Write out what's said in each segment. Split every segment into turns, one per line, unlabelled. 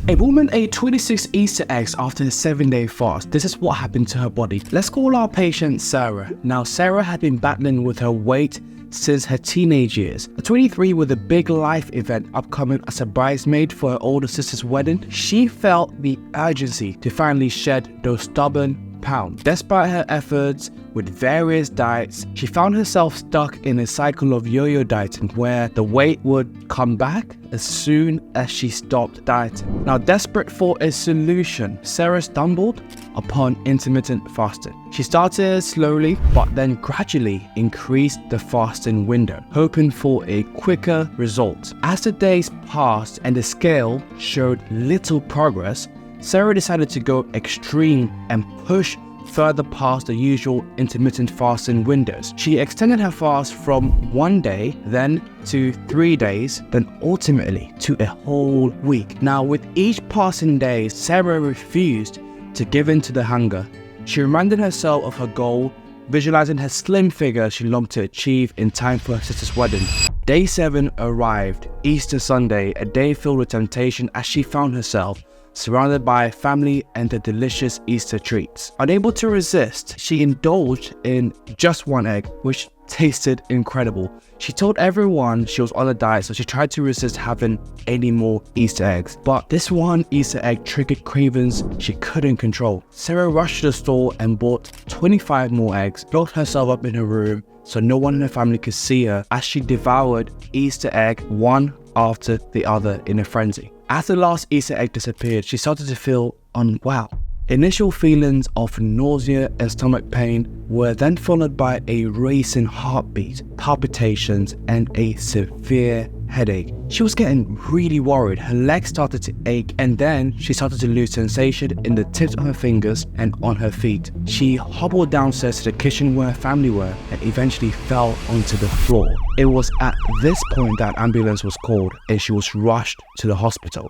A woman ate 26 Easter eggs after a 7-day fast. This is what happened to her body. Let's call our patient Sarah. Now, Sarah had been battling with her weight since her teenage years. At 23, with a big life event upcoming as a bridesmaid for her older sister's wedding, she felt the urgency to finally shed those stubborn pounds. Despite her efforts with various diets, she found herself stuck in a cycle of yo-yo dieting where the weight would come back as soon as she stopped dieting. Now, desperate for a solution, Sarah stumbled upon intermittent fasting. She started slowly, but then gradually increased the fasting window, hoping for a quicker result. As the days passed and the scale showed little progress, Sarah decided to go extreme and push further past the usual intermittent fasting windows. She extended her fast from 1 day, then to 3 days, then ultimately to a whole week. Now, with each passing day, Sarah refused to give in to the hunger. She reminded herself of her goal, visualizing her slim figure she longed to achieve in time for her sister's wedding. Day 7 arrived, Easter Sunday, a day filled with temptation as she found herself surrounded by family and the delicious Easter treats. Unable to resist, she indulged in just 1 egg, which tasted incredible. She told everyone she was on a diet, so she tried to resist having any more Easter eggs. But this one Easter egg triggered cravings she couldn't control. Sarah rushed to the store and bought 25 more eggs, locked herself up in her room so no one in her family could see her as she devoured Easter egg one after the other in a frenzy. As the last Easter egg disappeared, she started to feel unwell. Initial feelings of nausea and stomach pain were then followed by a racing heartbeat, palpitations, and a severe headache. She was getting really worried. Her legs started to ache, and then she started to lose sensation in the tips of her fingers and on her feet. She hobbled downstairs to the kitchen where her family were and eventually fell onto the floor. It was at this point that an ambulance was called and she was rushed to the hospital.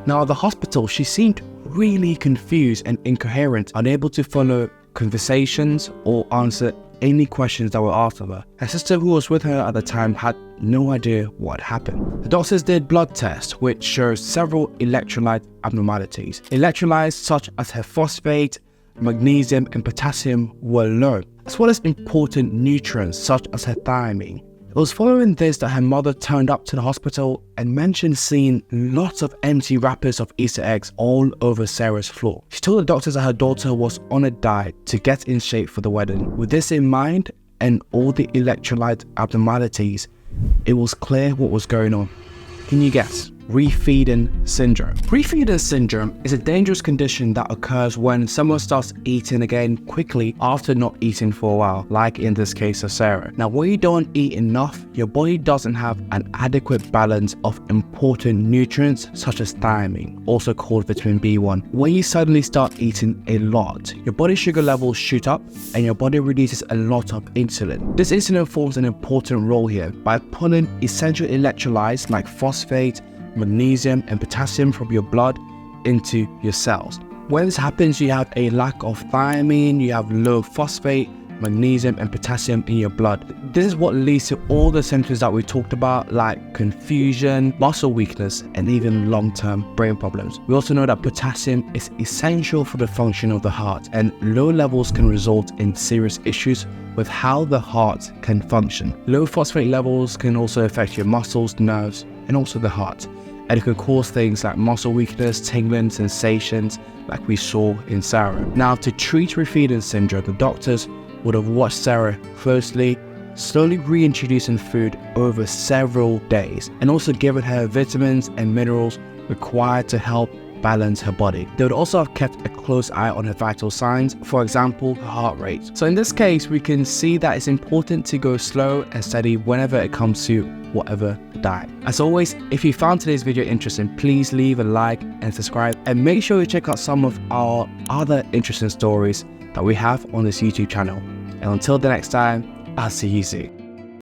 Now, at the hospital, she seemed really confused and incoherent, unable to follow conversations or answer any questions that were asked of her. Her sister, who was with her at the time, had no idea what happened. The doctors did blood tests, which showed several electrolyte abnormalities. Electrolytes such as her phosphate, magnesium, and potassium were low, as well as important nutrients such as her thiamine. It was following this that her mother turned up to the hospital and mentioned seeing lots of empty wrappers of Easter eggs all over Sarah's floor. She told the doctors that her daughter was on a diet to get in shape for the wedding. With this in mind and all the electrolyte abnormalities, it was clear what was going on. Can you guess? Refeeding syndrome. Refeeding syndrome is a dangerous condition that occurs when someone starts eating again quickly after not eating for a while, like in this case of Sarah. Now, when you don't eat enough, your body doesn't have an adequate balance of important nutrients such as thiamine, also called vitamin B1. When you suddenly start eating a lot, your body sugar levels shoot up and your body releases a lot of insulin. This insulin forms an important role here by pulling essential electrolytes like phosphate, magnesium, and potassium from your blood into your cells. When this happens, you have a lack of thiamine, you have low phosphate, magnesium, and potassium in your blood. This is what leads to all the symptoms that we talked about, like confusion, muscle weakness, and even long-term brain problems. We also know that potassium is essential for the function of the heart, and low levels can result in serious issues with how the heart can function. Low phosphate levels can also affect your muscles, nerves, and also the heart. And it can cause things like muscle weakness, tingling sensations like we saw in Sarah. Now, to treat refeeding syndrome, the doctors would have watched Sarah closely, slowly reintroducing food over several days, and also given her vitamins and minerals required to help balance her body. They would also have kept a close eye on her vital signs, for example, her heart rate. So in this case, we can see that it's important to go slow and steady whenever it comes to whatever diet. As always, if you found today's video interesting, please leave a like and subscribe, and make sure you check out some of our other interesting stories that we have on this YouTube channel. And until the next time, I'll see you soon.